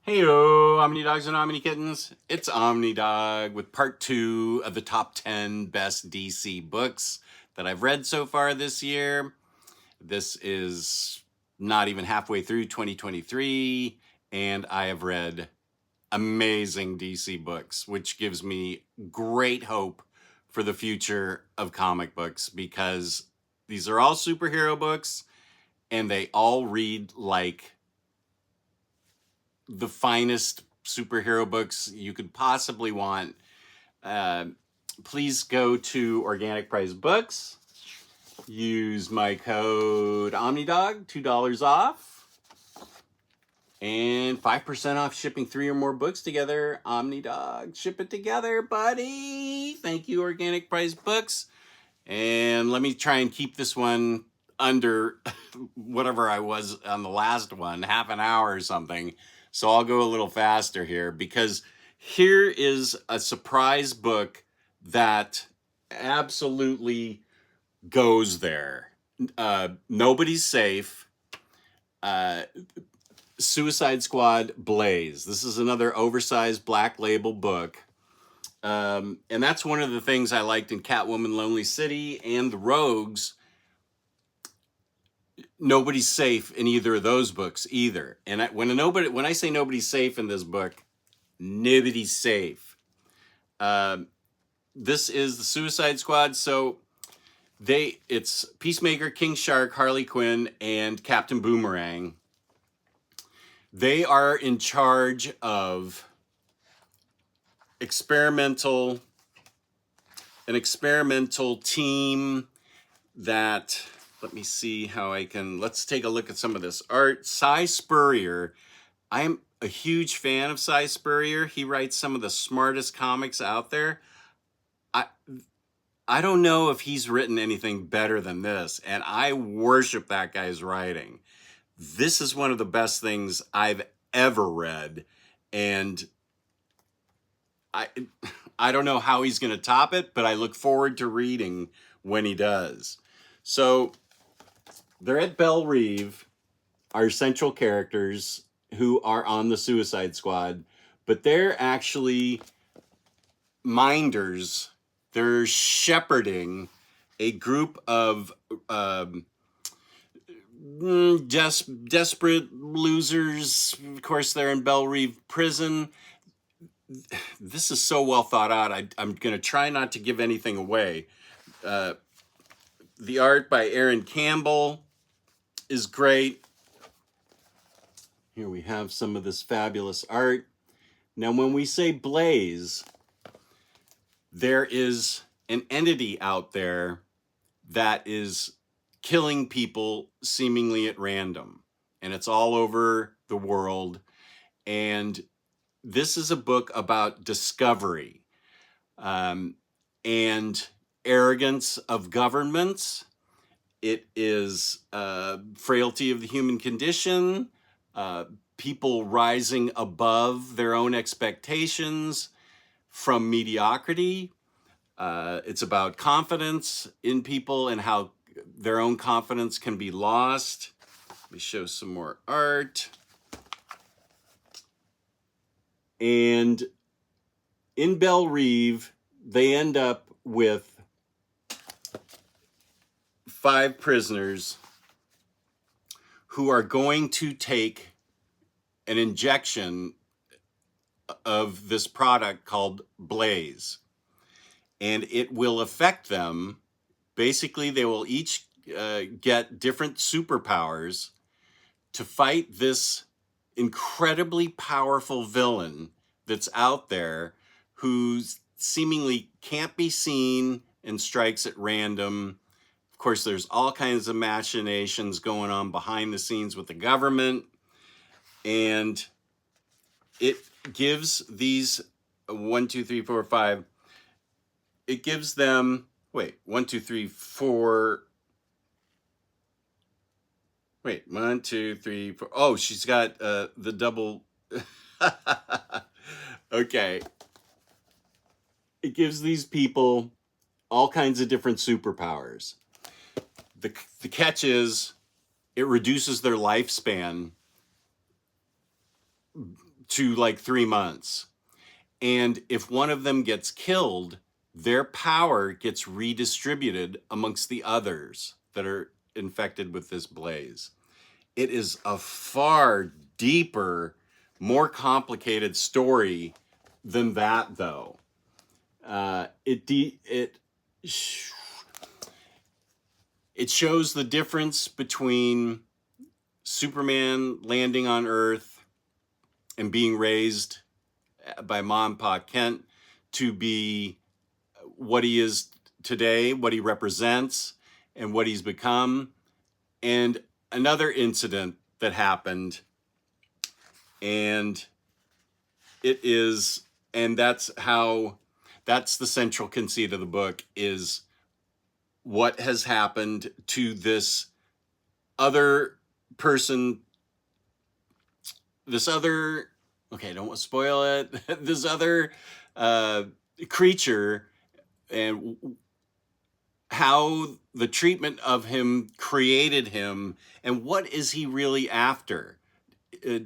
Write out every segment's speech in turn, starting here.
Heyo, Omnidogs and Omnikittens. It's Omnidog with part 2 of the top 10 best DC books that I've read so far this year. This is not even halfway through 2023, and I have read amazing DC books, which gives me great hope for the future of comic books because these are all superhero books and they all read like the finest superhero books you could possibly want. Please go to Organic Price Books. Use my code Omnidog, $2 off. And 5% off shipping 3 or more books together. Omnidog, ship it together, buddy. Thank you, Organic Price Books. And let me try and keep this one under whatever I was on the last one, half an hour or something. So I'll go a little faster here because here is a surprise book that absolutely goes there. Nobody's Safe. Suicide Squad Blaze. This is another oversized black label book. And that's one of the things I liked in Catwoman Lonely City and The Rogues. Nobody's safe in either of those books either. And when I say nobody's safe in this book, nobody's safe. This is the Suicide Squad. So it's Peacemaker, King Shark, Harley Quinn, and Captain Boomerang. They are in charge of an experimental team that, let me see how let's take a look at some of this art. Cy Spurrier. I am a huge fan of Cy Spurrier. He writes some of the smartest comics out there. I don't know if he's written anything better than this, and I worship that guy's writing. This is one of the best things I've ever read, and I don't know how he's going to top it, but I look forward to reading when he does. So they're at Belle Reve, our central characters who are on the Suicide Squad, but they're actually minders. They're shepherding a group of desperate losers. Of course, they're in Belle Reve prison. This is so well thought out. I'm going to try not to give anything away. The art by Aaron Campbell is great. Here we have some of this fabulous art. Now, when we say Blaze, there is an entity out there that is killing people seemingly at random. And it's all over the world. And this is a book about discovery and arrogance of governments. It is frailty of the human condition, people rising above their own expectations from mediocrity. It's about confidence in people and how their own confidence can be lost. Let me show some more art. And in Belle Reve, they end up with 5 prisoners who are going to take an injection of this product called Blaze. And it will affect them. Basically, they will each get different superpowers to fight this incredibly powerful villain that's out there who seemingly can't be seen and strikes at random. Of course, there's all kinds of machinations going on behind the scenes with the government. And it gives these 1, 2, 3, 4, 5. It gives them, 1, 2, 3, 4. 1, 2, 3, 4. Oh, she's got the double. Okay. It gives these people all kinds of different superpowers. The catch is it reduces their lifespan to like 3 months. And if one of them gets killed, their power gets redistributed amongst the others that are infected with this blaze. It is a far deeper, more complicated story than that, though. It shows the difference between Superman landing on Earth and being raised by Mom and Pa Kent to be what he is today, what he represents, and what he's become. And another incident that happened, and that's the central conceit of the book, is what has happened to this other person, okay, I don't want to spoil it, this other creature, and how the treatment of him created him, and what is he really after?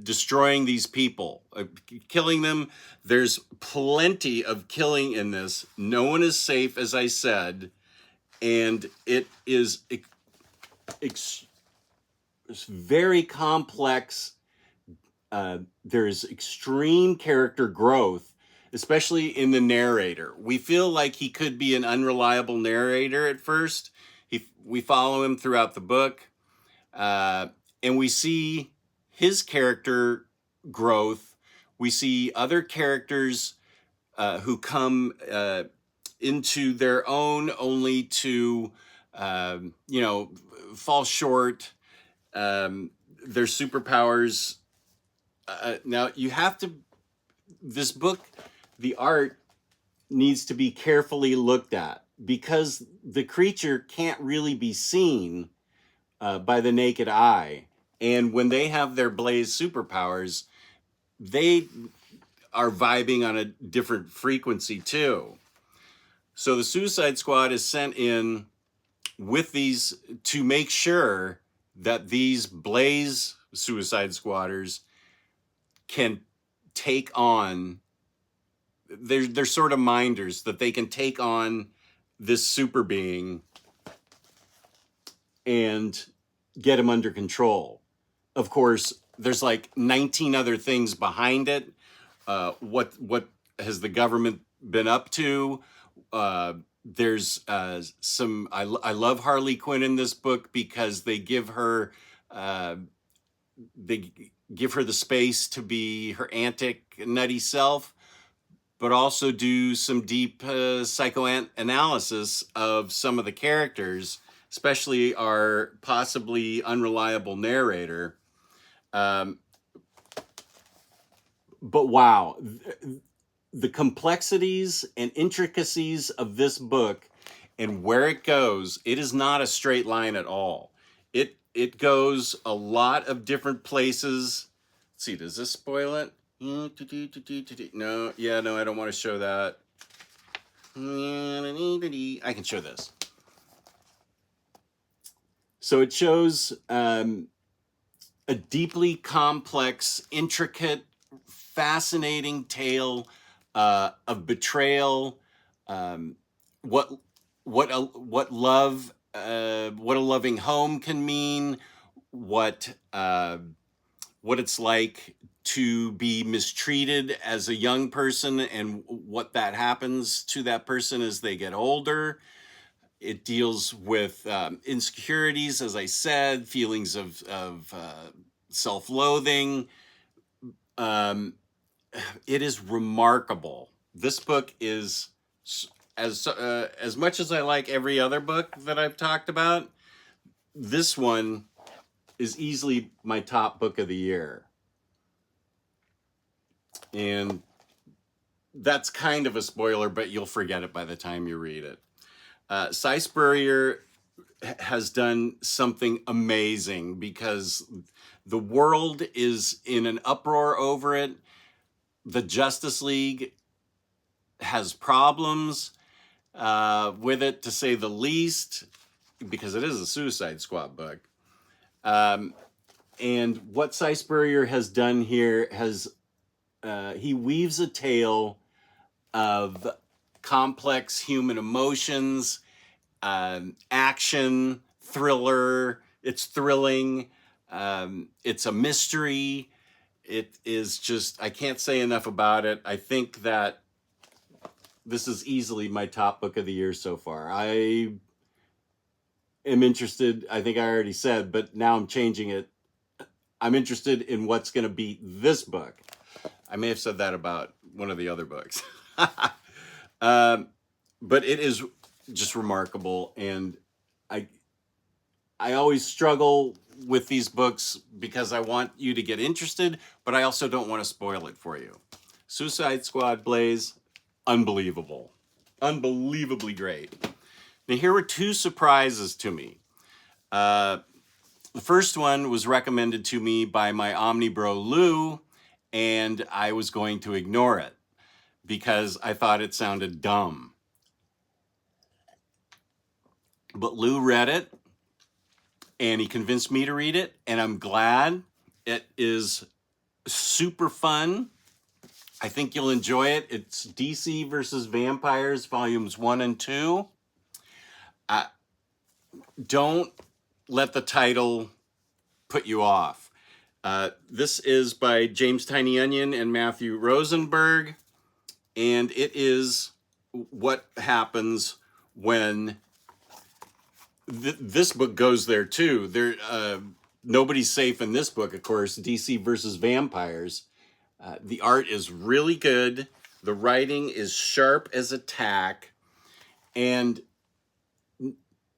Destroying these people, killing them. There's plenty of killing in this. No one is safe, as I said, and it is it's very complex. There's extreme character growth, especially in the narrator. We feel like he could be an unreliable narrator at first. We follow him throughout the book, and we see his character growth. We see other characters who come into their own, only to, fall short. Their superpowers. Now you have to, this book, the art needs to be carefully looked at, because the creature can't really be seen by the naked eye. And when they have their blaze superpowers, they are vibing on a different frequency too. So the Suicide Squad is sent in with these to make sure that these blaze Suicide Squatters can take on, they're sort of minders, that they can take on this super being and get him under control. Of course, there's like 19 other things behind it. What has the government been up to? There's some. I love Harley Quinn in this book because they give her the space to be her antic, nutty self, but also do some deep psychoanalysis of some of the characters, especially our possibly unreliable narrator. But wow, the complexities and intricacies of this book and where it goes, it is not a straight line at all. It goes a lot of different places. Let's see, does this spoil it? No, I don't want to show that. I can show this. So it shows a deeply complex, intricate, fascinating tale of betrayal, what love, what a loving home can mean, what it's like to be mistreated as a young person, and what that happens to that person as they get older. It deals with insecurities, as I said, feelings of self-loathing. It is remarkable. This book is, as much as I like every other book that I've talked about, this one is easily my top book of the year. And that's kind of a spoiler, but you'll forget it by the time you read it. Cy Spurrier has done something amazing because the world is in an uproar over it. The Justice League has problems with it, to say the least, because it is a Suicide Squad book. And what Cy Spurrier has done here he weaves a tale of complex human emotions, action, thriller. It's thrilling. It's a mystery. It is just, I can't say enough about it. I think that this is easily my top book of the year so far. I am interested, I think I already said, but now I'm changing it. I'm interested in what's going to beat this book. I may have said that about one of the other books. But it is just remarkable. And I always struggle with these books because I want you to get interested, but I also don't want to spoil it for you. Suicide Squad Blaze, unbelievable. Unbelievably great. Now, here were two surprises to me. The first one was recommended to me by my Omnibro Lou, and I was going to ignore it because I thought it sounded dumb. But Lou read it, and he convinced me to read it, and I'm glad. It is super fun. I think you'll enjoy it. It's DC versus Vampires, volumes 1 and 2. Don't let the title put you off. This is by James Tiny Onion and Matthew Rosenberg, and it is what happens when this book goes there too. Nobody's safe in this book, of course. DC versus Vampires. The art is really good. The writing is sharp as a tack, and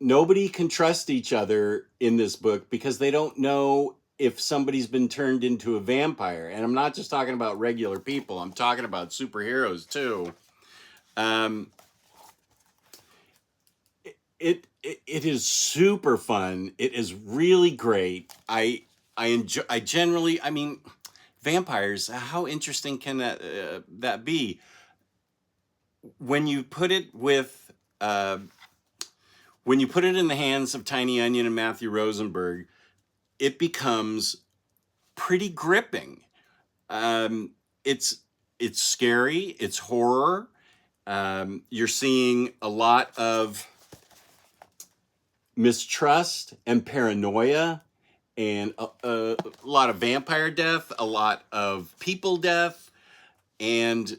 nobody can trust each other in this book because they don't know if somebody's been turned into a vampire. And I'm not just talking about regular people. I'm talking about superheroes too. It is super fun. It is really great. I mean, vampires, how interesting can that be? When you put it in the hands of Tiny Onion and Matthew Rosenberg, it becomes pretty gripping. It's scary. It's horror. You're seeing a lot of mistrust and paranoia, and a lot of vampire death, a lot of people death, and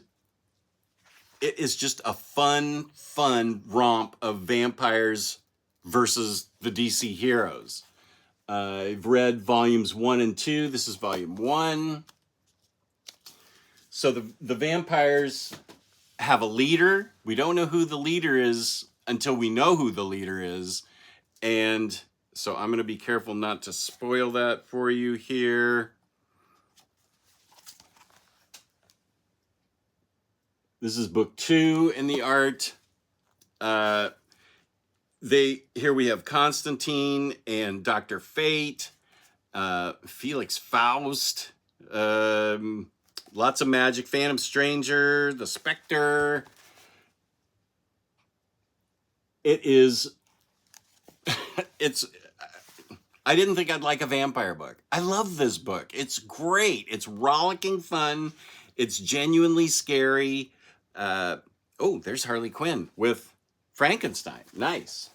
it is just a fun romp of vampires versus the DC heroes. I've read volumes 1 and 2. This is volume 1. So the vampires have a leader. We don't know who the leader is until we know who the leader is. And so I'm going to be careful not to spoil that for you here. This is book 2 in the art. Here we have Constantine and Dr. Fate, Felix Faust, lots of magic, Phantom Stranger, the Spectre. It is, I didn't think I'd like a vampire book. I love this book. It's great. It's rollicking fun. It's genuinely scary. Oh, there's Harley Quinn with Frankenstein. Nice.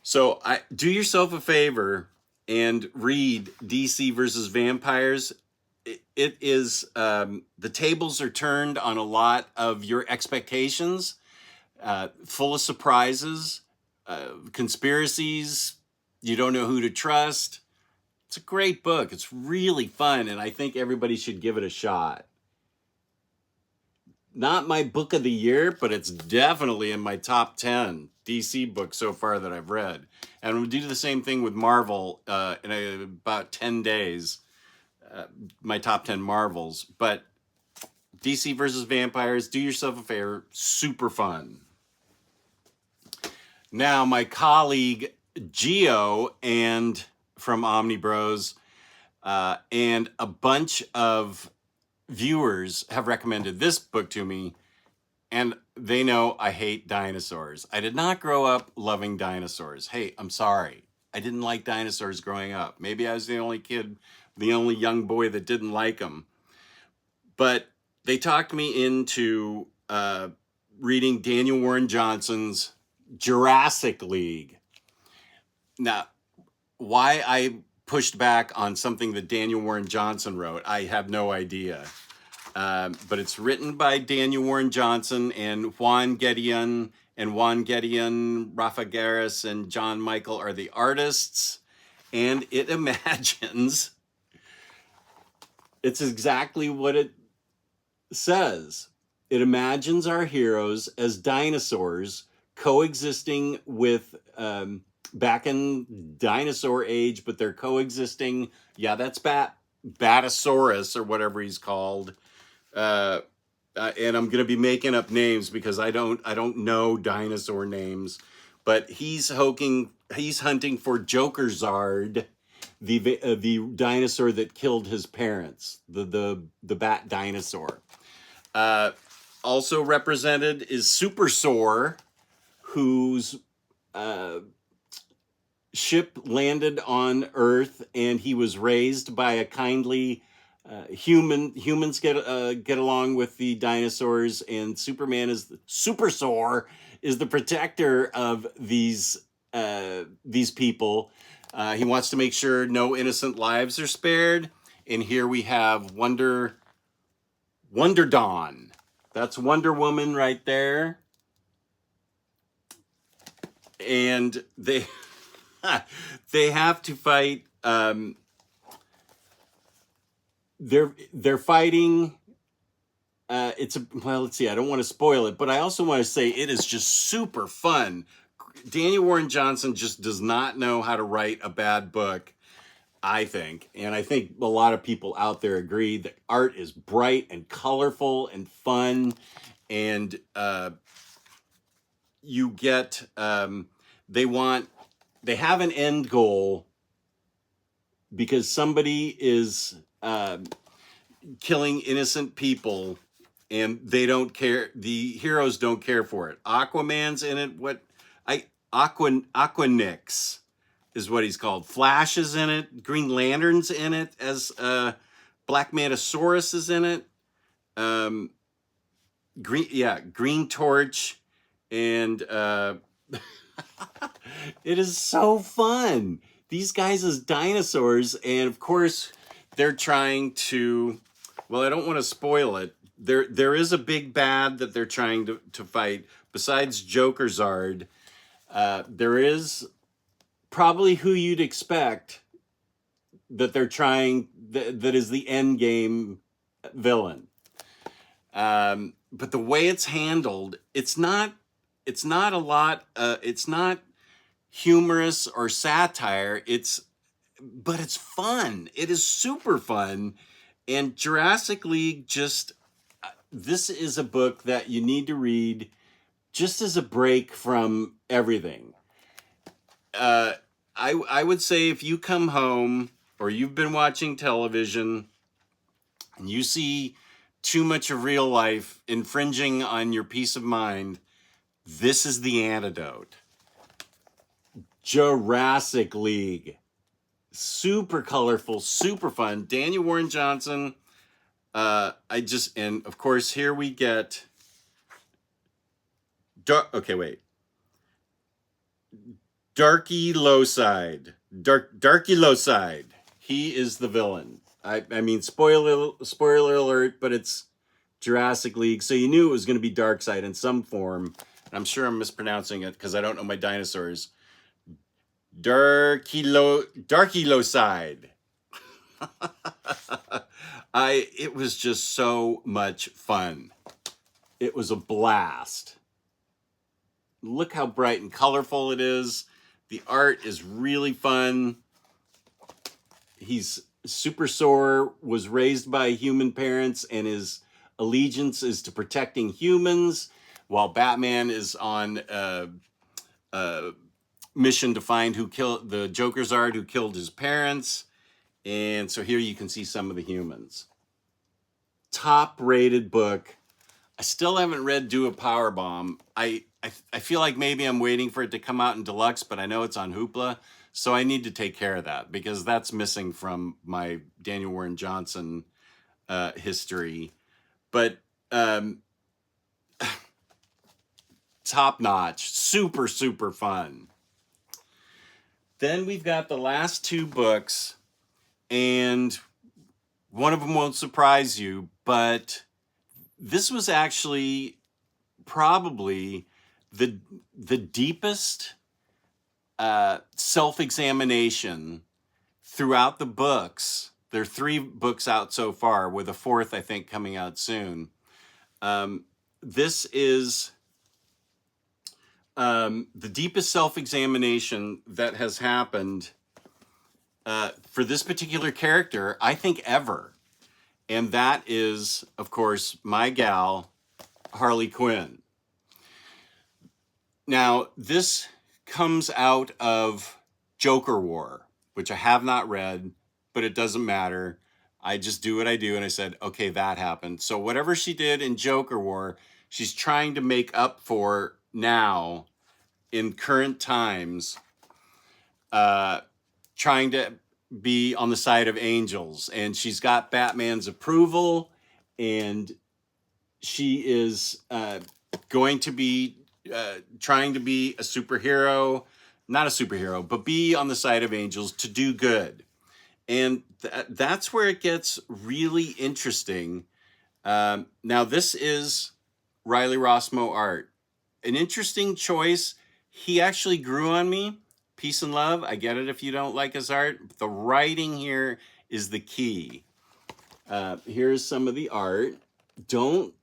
So do yourself a favor and read DC versus Vampires. It is, the tables are turned on a lot of your expectations, full of surprises, conspiracies. You don't know who to trust. It's a great book. It's really fun, and I think everybody should give it a shot. Not my book of the year, but it's definitely in my top 10 DC books so far that I've read. And I'm going to do the same thing with Marvel in about 10 days, my top 10 Marvels. But DC versus Vampires, do yourself a favor, super fun. Now, my colleague Gio and from Omnibros and a bunch of viewers have recommended this book to me, And they know I hate dinosaurs. I did not grow up loving dinosaurs. Hey, I'm sorry. I didn't like dinosaurs growing up. Maybe I was the only kid, the only young boy that didn't like them. But they talked me into reading Daniel Warren Johnson's Jurassic League. Now, why I pushed back on something that Daniel Warren Johnson wrote, I have no idea. But it's written by Daniel Warren Johnson and Juan Gedeon. And Juan Gedeon, Rafa Garris, and John Michael are the artists. And it imagines, it's exactly what it says. It imagines our heroes as dinosaurs coexisting with, back in dinosaur age, but they're coexisting. Yeah, that's Batasaurus or whatever he's called. And I'm going to be making up names because I don't know dinosaur names, but he's hunting for Jokerzard, the dinosaur that killed his parents, the bat dinosaur. Also represented is Supersor, whose ship landed on Earth, and he was raised by a kindly humans get along with the dinosaurs, and Supersor is the protector of these people. He wants to make sure no innocent lives are spared. And here we have Wonder Dawn. That's Wonder Woman right there. And they have to fight. They're fighting. Well, let's see. I don't want to spoil it, but I also want to say it is just super fun. Daniel Warren Johnson just does not know how to write a bad book, I think. And I think a lot of people out there agree that art is bright and colorful and fun. And you get, they have an end goal because somebody is killing innocent people, and they don't care. The heroes don't care for it. Aquaman's in it. Aquanix is what he's called. Flash is in it. Green Lantern's in it. As Black Mantosaurus is in it. Green Torch, and it is so fun. These guys as dinosaurs, and of course they're trying to, well, I don't want to spoil it. There is a big bad that they're trying to fight. Besides Jokerzard, there is probably who you'd expect that they're trying, that is the end game villain. But the way it's handled, it's not a lot, it's not humorous or satire, but it's fun. It is super fun. And Jurassic League, this is a book that you need to read just as a break from everything. I would say if you come home or you've been watching television and you see too much of real life infringing on your peace of mind, this is the antidote. Jurassic League. Super colorful, super fun. Daniel Warren Johnson. And of course, here we get. Darky Lowside. Darky Lowside. He is the villain. I mean, spoiler alert, but it's Jurassic League, so you knew it was going to be Darkseid in some form. I'm sure I'm mispronouncing it because I don't know my dinosaurs. Darky Lowside. It was just so much fun. It was a blast. Look how bright and colorful it is. The art is really fun. Supersor was raised by human parents, and his allegiance is to protecting humans, while Batman is on mission to find who killed the Jokerzard who killed his parents. And so here you can see some of the humans. Top rated book. I still haven't read Do a Powerbomb. I feel like maybe I'm waiting for it to come out in deluxe, but I know it's on Hoopla, so I need to take care of that because that's missing from my Daniel Warren Johnson history. But um, top notch, super, super fun. Then we've got the last two books, and one of them won't surprise you, but this was actually probably the deepest self-examination throughout the books. There are 3 books out so far, with a 4th, I think, coming out soon. This is the deepest self-examination that has happened for this particular character, I think, ever. And that is, of course, my gal, Harley Quinn. Now, this comes out of Joker War, which I have not read, but it doesn't matter. I just do what I do, and I said, okay, that happened. So whatever she did in Joker War, she's trying to make up for now in current times, trying to be on the side of angels. And she's got Batman's approval, and she is going to be trying to be a superhero, not a superhero, but be on the side of angels to do good. And that's where it gets really interesting. Now, this is Riley Rossmo art. An interesting choice. He actually grew on me. Peace and love. I get it if you don't like his art. The writing here is the key. Here's some of the art. Don't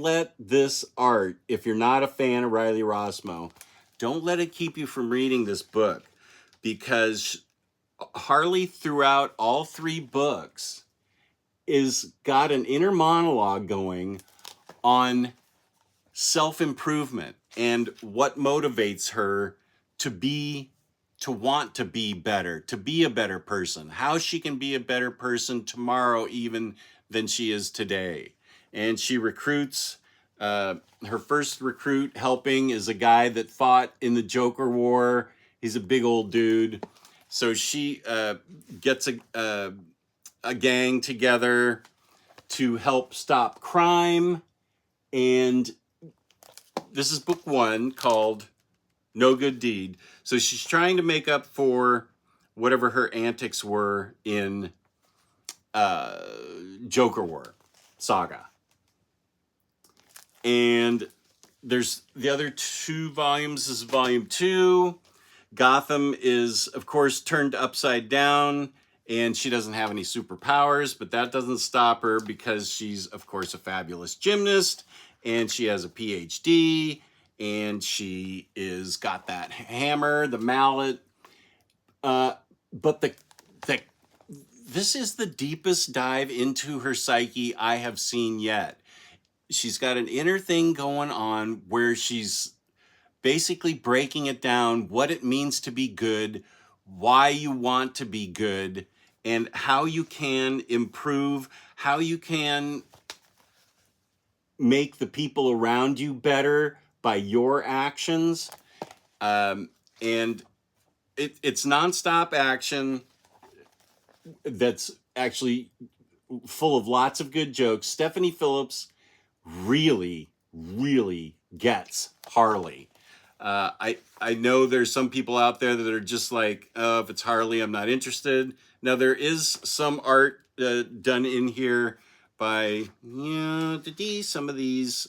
let this art, if you're not a fan of Riley Rossmo, don't let it keep you from reading this book, because Harley, throughout all 3 books, is got an inner monologue going on self-improvement and what motivates her to want to be better, to be a better person, how she can be a better person tomorrow even than she is today. And she recruits, her first recruit helping is a guy that fought in the Joker War. He's a big old dude. So she gets a gang together to help stop crime. And this is book 1, called No Good Deed. So she's trying to make up for whatever her antics were in Joker War saga. And there's the other 2 volumes. This is volume 2. Gotham is, of course, turned upside down, and she doesn't have any superpowers, but that doesn't stop her because she's, of course, a fabulous gymnast, and she has a PhD, and she is got that hammer, the mallet. But this is the deepest dive into her psyche I have seen yet. She's got an inner thing going on where she's basically breaking it down, what it means to be good, why you want to be good, and how you can improve, how you can make the people around you better by your actions. And it's nonstop action that's actually full of lots of good jokes. Stephanie Phillips really, really gets Harley. I know there's some people out there that are just like, oh, if it's Harley, I'm not interested. Now, there is some art done in here by, some of these.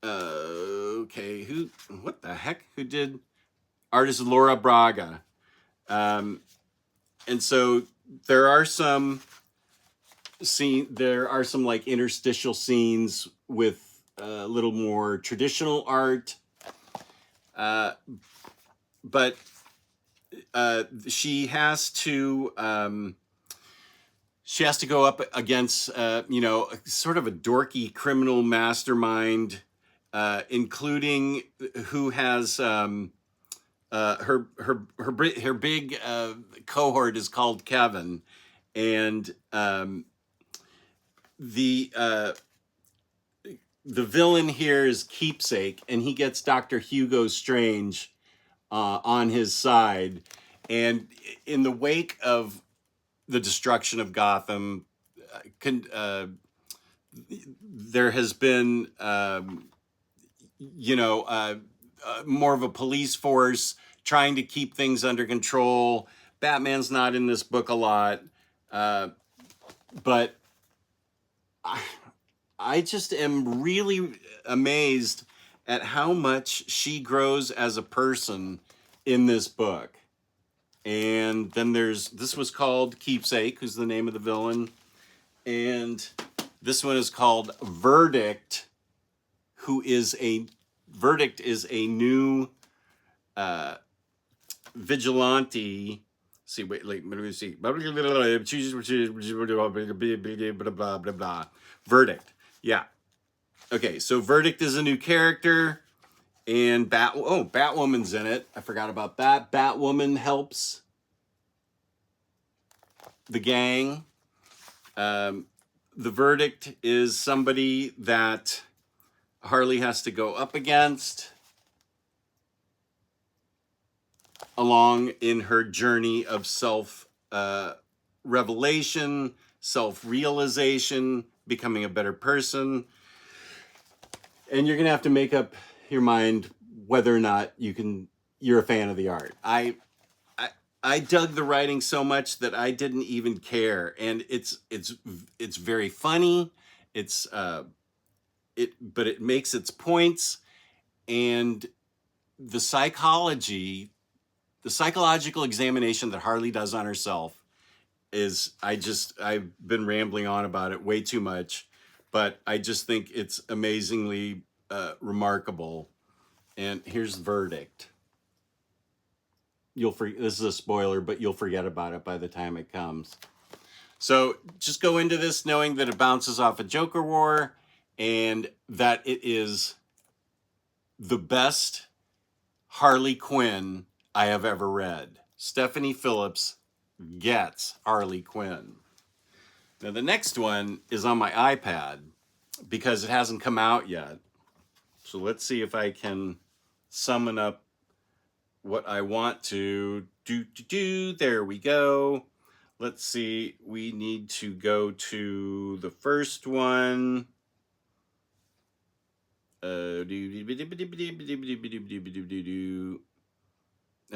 Okay, what the heck? Who did? Artist Laura Braga. And so there are some like interstitial scenes with a little more traditional art. But she has to go up against sort of a dorky criminal mastermind, including who has her big cohort is called Kevin, and the villain here is Keepsake, and he gets Dr. Hugo Strange on his side. And in the wake of the destruction of Gotham, there has been, more of a police force trying to keep things under control. Batman's not in this book a lot, but I just am really amazed at how much she grows as a person in this book. And then this was called Keepsake, who's the name of the villain. And this one is called Verdict, Verdict is a new vigilante. See, wait, let me see. Blah, blah, blah. Verdict. Yeah. Okay, so Verdict is a new character, and Batwoman's in it. I forgot about that. Batwoman helps the gang. The Verdict is somebody that Harley has to go up against along in her journey of self-revelation, self-realization, becoming a better person. And you're going to have to make up your mind whether or not you're a fan of the art. I dug the writing so much that I didn't even care. And it's very funny. But it makes its points, and the psychological examination that Harley does on herself is, I've been rambling on about it way too much, but I just think it's amazingly remarkable. And here's Verdict. This is a spoiler, but you'll forget about it by the time it comes. So just go into this knowing that it bounces off a Joker War, and that it is the best Harley Quinn I have ever read. Stephanie Phillips gets Harley Quinn. Now the next one is on my iPad because it hasn't come out yet. So let's see if I can summon up what I want to do. There we go. Let's see. We need to go to the first one. Of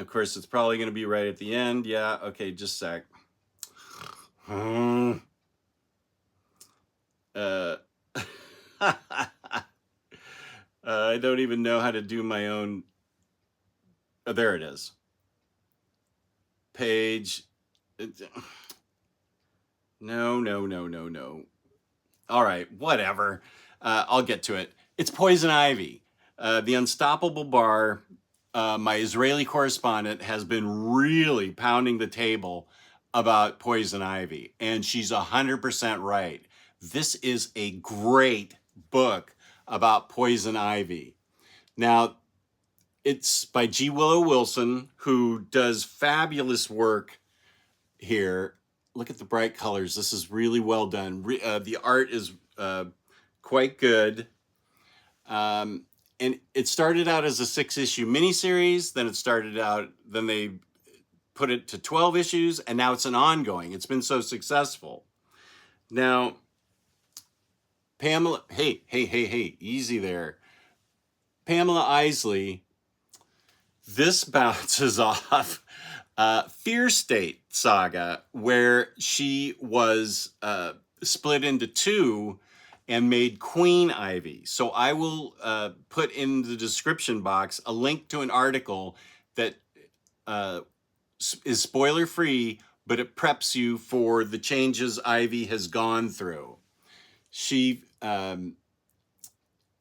course, it's probably going to be right at the end. Yeah, okay, just a sec. I don't even know how to do my own. Oh, there it is. Page. No. All right, whatever. I'll get to it. It's Poison Ivy. The Unstoppable Bar, my Israeli correspondent, has been really pounding the table about Poison Ivy, and she's 100% right. This is a great book about Poison Ivy. Now, it's by G. Willow Wilson, who does fabulous work here. Look at the bright colors. This is really well done. The art is quite good. And it started out as a 6-issue miniseries. Then they put it to 12 issues, and now it's an ongoing. It's been so successful. Now, Pamela, hey, easy there. Pamela Isley, this bounces off Fear State Saga, where she was split into two and made Queen Ivy. So I will put in the description box a link to an article that is spoiler-free, but it preps you for the changes Ivy has gone through. She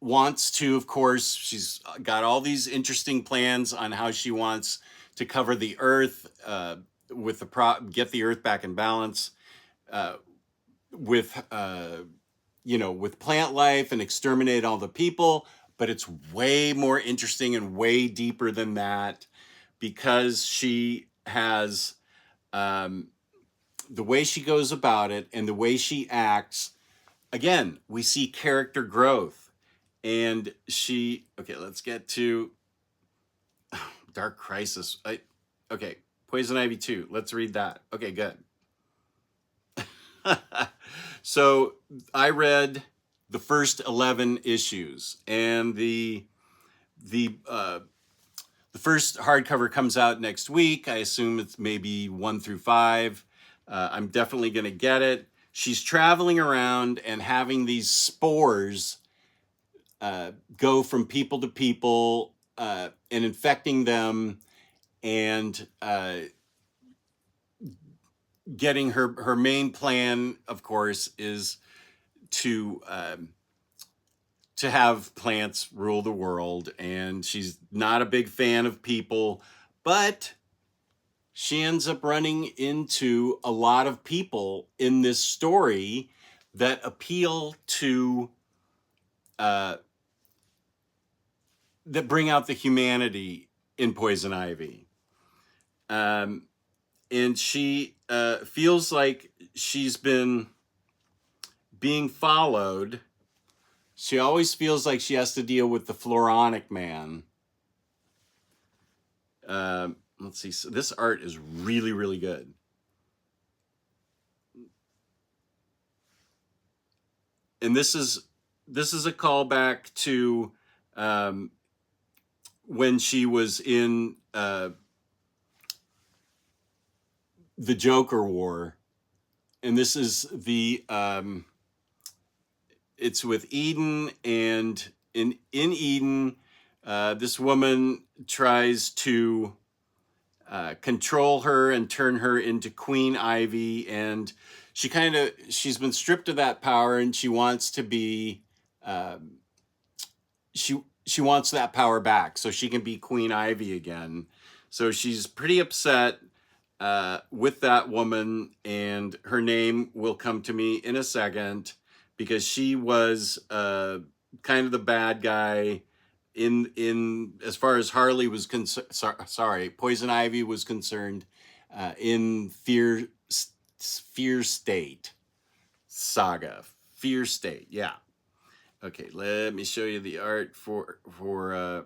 wants to, of course, she's got all these interesting plans on how she wants to cover the Earth, get the Earth back in balance, with plant life and exterminate all the people. But it's way more interesting and way deeper than that, because she has the way she goes about it and the way she acts. Again, we see character growth. And okay, let's get to Dark Crisis. Okay, Poison Ivy 2. Let's read that. Okay, good. So I read the first 11 issues, and the first hardcover comes out next week. I assume it's maybe 1 through 5. I'm definitely going to get it. She's traveling around and having these spores go from people to people and infecting them, and getting her main plan, of course, is to have plants rule the world. And she's not a big fan of people, but she ends up running into a lot of people in this story that appeal to that bring out the humanity in Poison Ivy. And she feels like she's been being followed. She always feels like she has to deal with the Floronic Man. Let's see. So this art is really, really good. And this is a callback to when she was in the Joker War. And this is it's with Eden, and in Eden, this woman tries to control her and turn her into Queen Ivy, and she's been stripped of that power, and she wants to be she wants that power back so she can be Queen Ivy again. So she's pretty upset with that woman, and her name will come to me in a second, because she was kind of the bad guy in as far as Harley was concerned. Poison Ivy was concerned in Fear State saga. Fear State, yeah. Okay, let me show you the art for a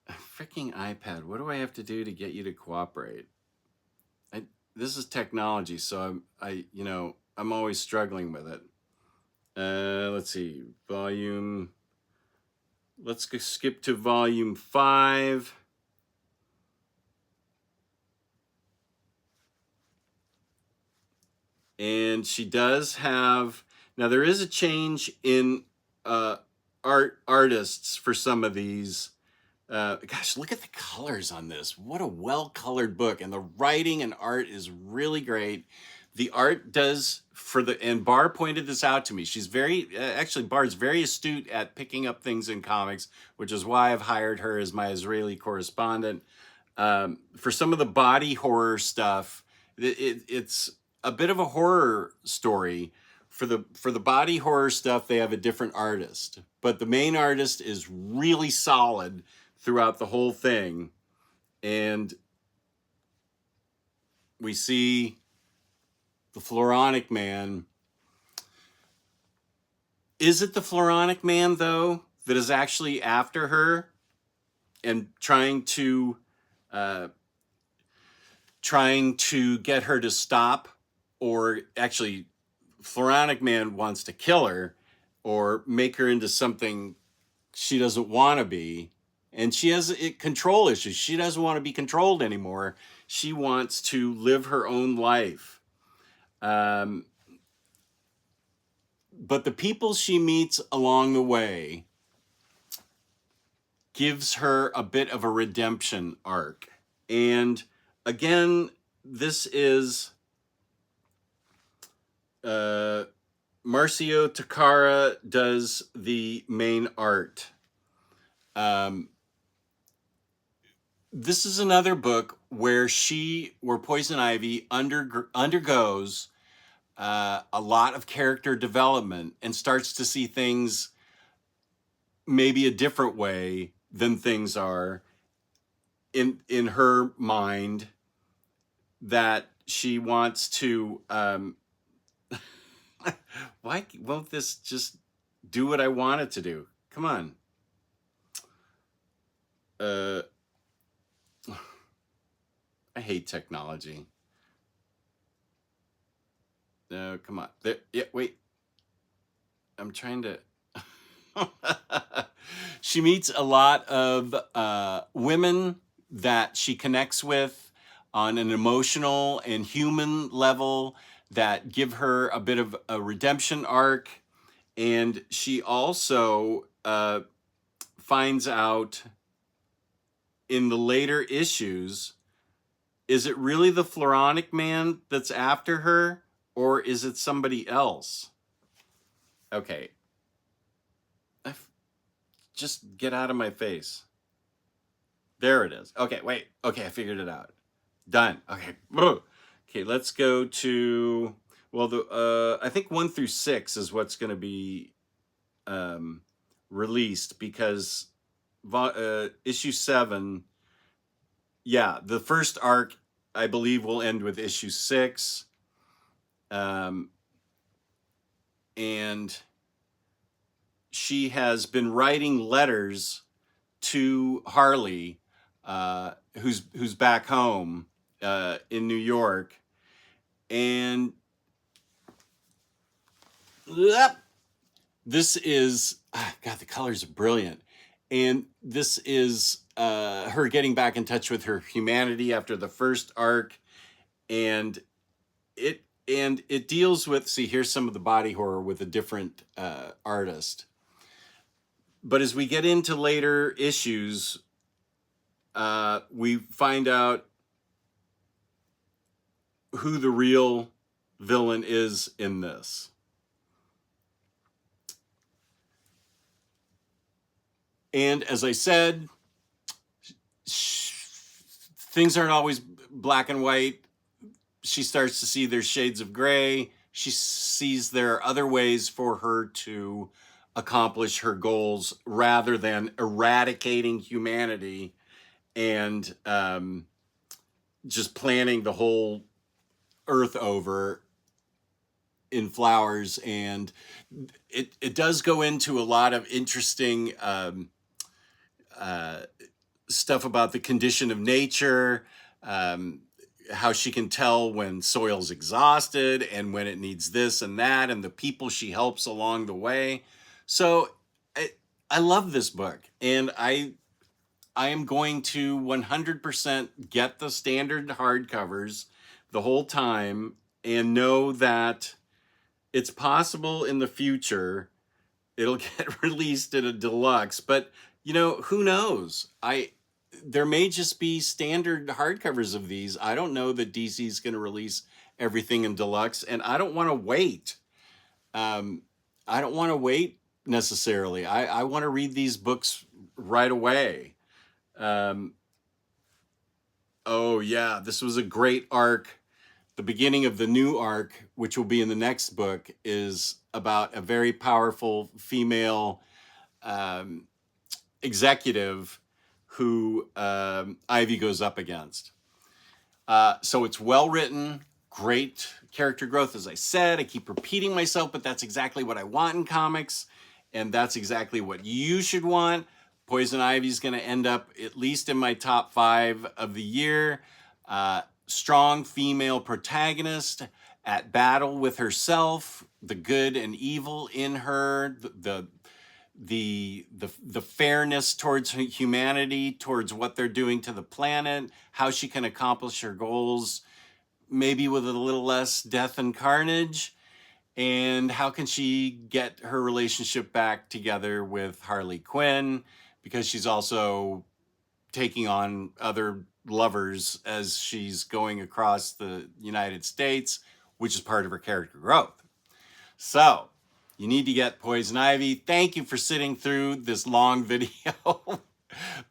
freaking iPad. What do I have to do to get you to cooperate? This is technology, so I'm always struggling with it. Let's see, volume. Let's skip to volume 5. And she does have, now there is a change in artists for some of these. Gosh, look at the colors on this. What a well-colored book. And the writing and art is really great. The art does and Barr pointed this out to me. She's actually Barr's very astute at picking up things in comics, which is why I've hired her as my Israeli correspondent. For some of the body horror stuff, it's a bit of a horror story. For the body horror stuff, they have a different artist, but the main artist is really solid throughout the whole thing. And we see the Floronic Man. Is it the Floronic Man, though, that is actually after her and trying to get her to stop? Or actually, Floronic Man wants to kill her or make her into something she doesn't want to be. And she has control issues. She doesn't want to be controlled anymore. She wants to live her own life. But the people she meets along the way gives her a bit of a redemption arc. And again, this is Marcio Takara does the main art. This is another book where Poison Ivy undergoes a lot of character development and starts to see things maybe a different way than things are in her mind, that she wants to why won't this just do what I want it to do. Come on. I hate technology. No, come on. There, yeah, wait. I'm trying to. She meets a lot of women that she connects with on an emotional and human level that give her a bit of a redemption arc. And she also finds out in the later issues, is it really the Floronic Man that's after her, or is it somebody else? Okay. Just get out of my face. There it is. Okay, wait. Okay, I figured it out. Done. Okay. Okay, let's go to, well, I think 1 through 6 is what's going to be released, because issue 7, yeah, the first arc, I believe, will end with issue 6. And she has been writing letters to Harley, who's back home in New York, and this is God. The colors are brilliant, and this is her getting back in touch with her humanity after the first arc, and it deals with. See, here's some of the body horror with a different artist. But as we get into later issues, we find out who the real villain is in this. And as I said, things aren't always black and white. She starts to see there's shades of gray. She sees there are other ways for her to accomplish her goals rather than eradicating humanity and just planting the whole earth over in flowers. And it does go into a lot of interesting stuff about the condition of nature, how she can tell when soil's exhausted and when it needs this and that, and the people she helps along the way. So I love this book, and I am going to 100% get the standard hardcovers the whole time, and know that it's possible in the future it'll get released in a deluxe. But who knows? There may just be standard hardcovers of these. I don't know that DC's going to release everything in deluxe, and I don't want to wait. I don't want to wait necessarily. I want to read these books right away. Oh yeah, this was a great arc. The beginning of the new arc, which will be in the next book, is about a very powerful female executive who Ivy goes up against. So it's well written, great character growth. As I said, I keep repeating myself, but that's exactly what I want in comics, and that's exactly what you should want. Poison Ivy's going to end up at least in my top 5 of the year. Strong female protagonist at battle with herself, the good and evil in her, the fairness towards humanity, towards what they're doing to the planet, how she can accomplish her goals, maybe with a little less death and carnage, and how can she get her relationship back together with Harley Quinn, because she's also taking on other lovers as she's going across the United States, which is part of her character growth. So you need to get Poison Ivy. Thank you for sitting through this long video.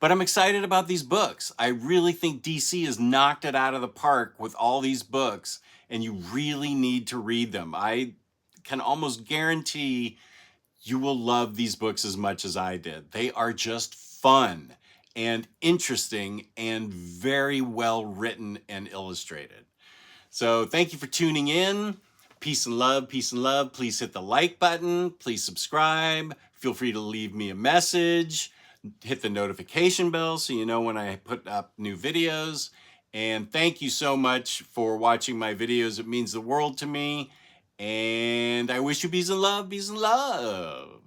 But I'm excited about these books. I really think DC has knocked it out of the park with all these books, and you really need to read them. I can almost guarantee you will love these books as much as I did. They are just fun and interesting and very well written and illustrated. So thank you for tuning in. Peace and love, peace and love. Please hit the like button. Please subscribe. Feel free to leave me a message. Hit the notification bell so you know when I put up new videos. And thank you so much for watching my videos. It means the world to me. And I wish you peace and love, peace and love.